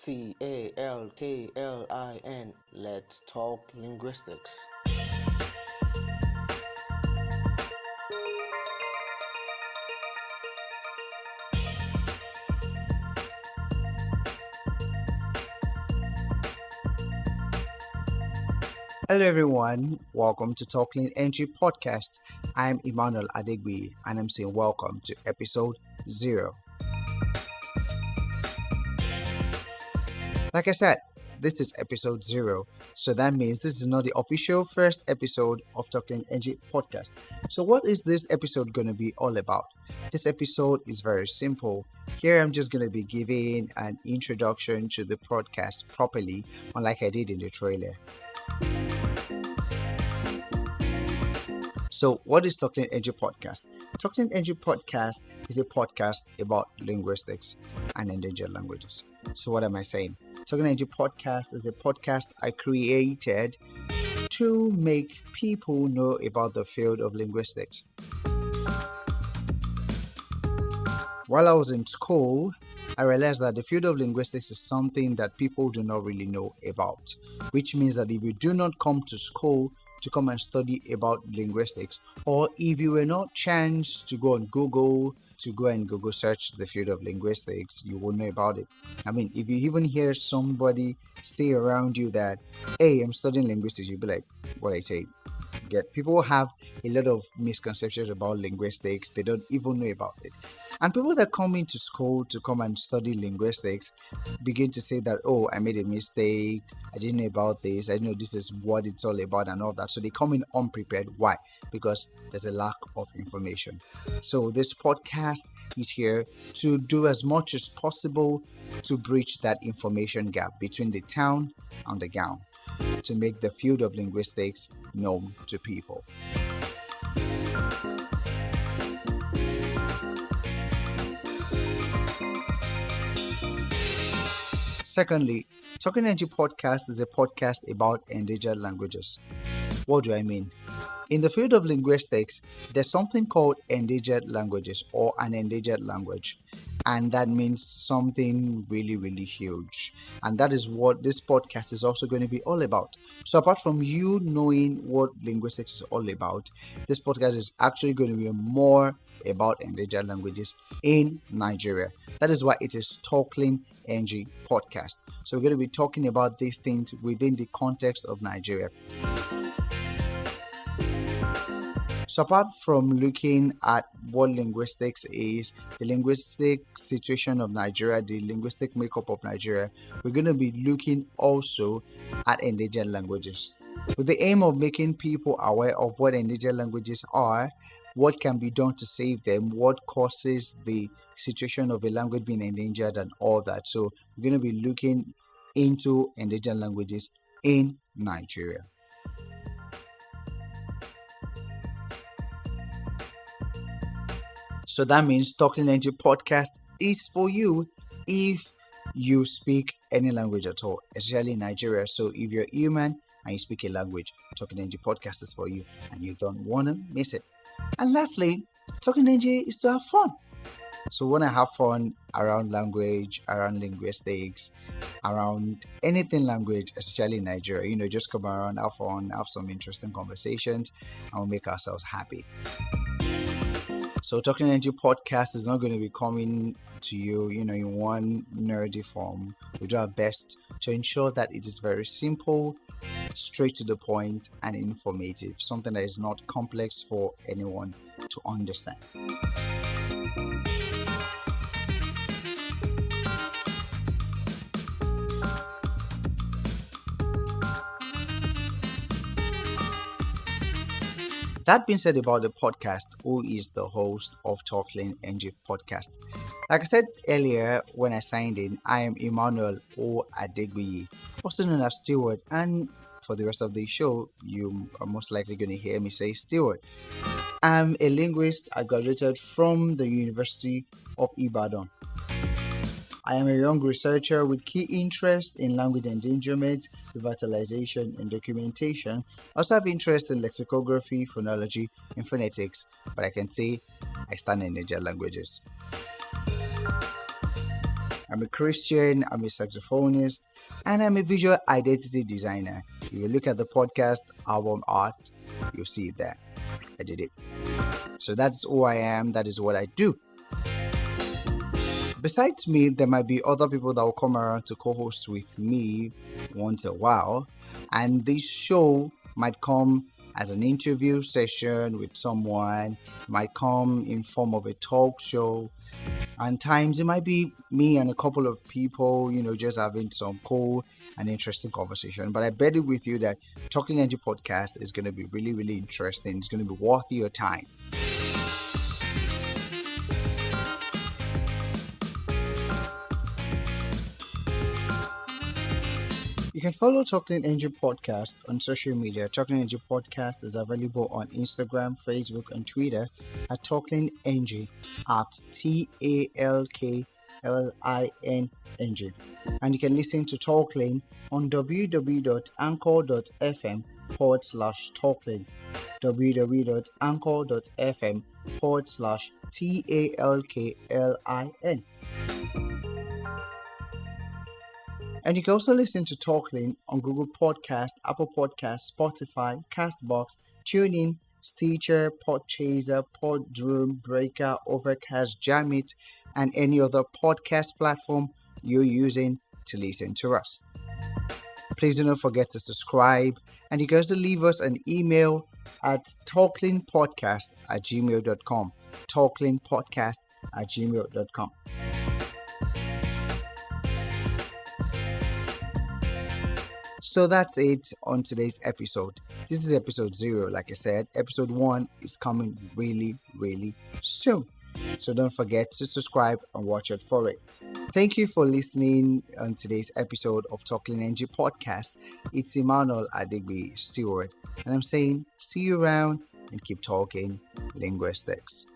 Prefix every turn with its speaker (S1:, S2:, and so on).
S1: TalkLin. Let's talk linguistics.
S2: Hello everyone, welcome to TalkLin NG Podcast. I'm Emmanuel Adegbi and I'm saying welcome to episode 0. Like I said, this is episode 0, so that means this is not the official first episode of TalkLin NG Podcast. So what is this episode going to be all about? This episode is very simple. Here I'm just going to be giving an introduction to the podcast properly, unlike I did in the trailer. So, what is TalkLin NG Podcast? TalkLin NG Podcast is a podcast about linguistics and endangered languages. So, what am I saying? TalkLin NG Podcast is a podcast I created to make people know about the field of linguistics. While I was in school, I realized that the field of linguistics is something that people do not really know about, which means that if you do not come to school to come and study about linguistics, or if you were not chanced to go and Google search the field of linguistics, you won't know about it. I mean, if you even hear somebody say around you that, hey, I'm studying linguistics, you'll be like, what I say? People have a lot of misconceptions about linguistics. They don't even know about it. And people that come into school to come and study linguistics begin to say that, oh, I made a mistake. I didn't know about this. I didn't know this is what it's all about and all that. So they come in unprepared. Why? Because there's a lack of information. So this podcast is here to do as much as possible to bridge that information gap between the town and the gown, to make the field of linguistics known to people. Secondly, TalkLin NG Podcast is a podcast about endangered languages. What do I mean? In the field of linguistics, there's something called endangered languages or an endangered language. And that means something really, really huge. And that is what this podcast is also going to be all about. So apart from you knowing what linguistics is all about, this podcast is actually going to be more about endangered languages in Nigeria. That is why it is TalkLin NG Podcast. So we're going to be talking about these things within the context of Nigeria. So apart from looking at what linguistics is, the linguistic situation of Nigeria, the linguistic makeup of Nigeria, we're going to be looking also at endangered languages, with the aim of making people aware of what endangered languages are, what can be done to save them, what causes the situation of a language being endangered and all that. So we're going to be looking into endangered languages in Nigeria. So that means TalkLin NG Podcast is for you if you speak any language at all, especially in Nigeria. So if you're human and you speak a language, TalkLin NG Podcast is for you and you don't want to miss it. And lastly, TalkLin NG is to have fun. So when I have fun around language, around linguistics, around anything language, especially in Nigeria, just come around, have fun, have some interesting conversations, and we'll make ourselves happy. So TalkLin NG Podcast is not going to be coming to you, in one nerdy form. We do our best to ensure that it is very simple, straight to the point, and informative. Something that is not complex for anyone to understand. That being said about the podcast, who is the host of TalkLin NG Podcast? Like I said earlier when I signed in, I am Emmanuel Adegbi, also known as Stewart, and for the rest of the show, you are most likely going to hear me say Stewart. I'm a linguist. I graduated from the University of Ibadan. I am a young researcher with key interest in language endangerment, revitalization, and documentation. I also have interest in lexicography, phonology, and phonetics, but I can say I stand in endangered languages. I'm a Christian, I'm a saxophonist, and I'm a visual identity designer. If you look at the podcast album art, you'll see it there. I did it. So that's who I am, that is what I do. Besides me, there might be other people that will come around to co-host with me once in a while, and this show might come as an interview session with someone, might come in form of a talk show, and times it might be me and a couple of people, just having some cool and interesting conversation. But I bet it with you that TalkLin NG Podcast is going to be really, really interesting. It's going to be worth your time. You can follow TalkLin NG Podcast on social media. TalkLin NG Podcast is available on Instagram, Facebook, and Twitter at TalkLin NG at TalkLinNG. And you can listen to TalkLin on www.anchor.fm/TalkLin. www.anchor.fm/TalkLin. And you can also listen to TalkLin on Google Podcast, Apple Podcast, Spotify, Castbox, TuneIn, Stitcher, Podchaser, Podroom, Breaker, Overcast, Jamit, and any other podcast platform you're using to listen to us. Please do not forget to subscribe, and you can also leave us an email at talklinpodcast@gmail.com. talklinpodcast@gmail.com. So that's it on today's episode. This is episode 0, like I said. Episode 1 is coming really, really soon. So don't forget to subscribe and watch out for it. Thank you for listening on today's episode of TalkLin NG Podcast. It's Emmanuel Adigbe Stewart, and I'm saying see you around and keep talking linguistics.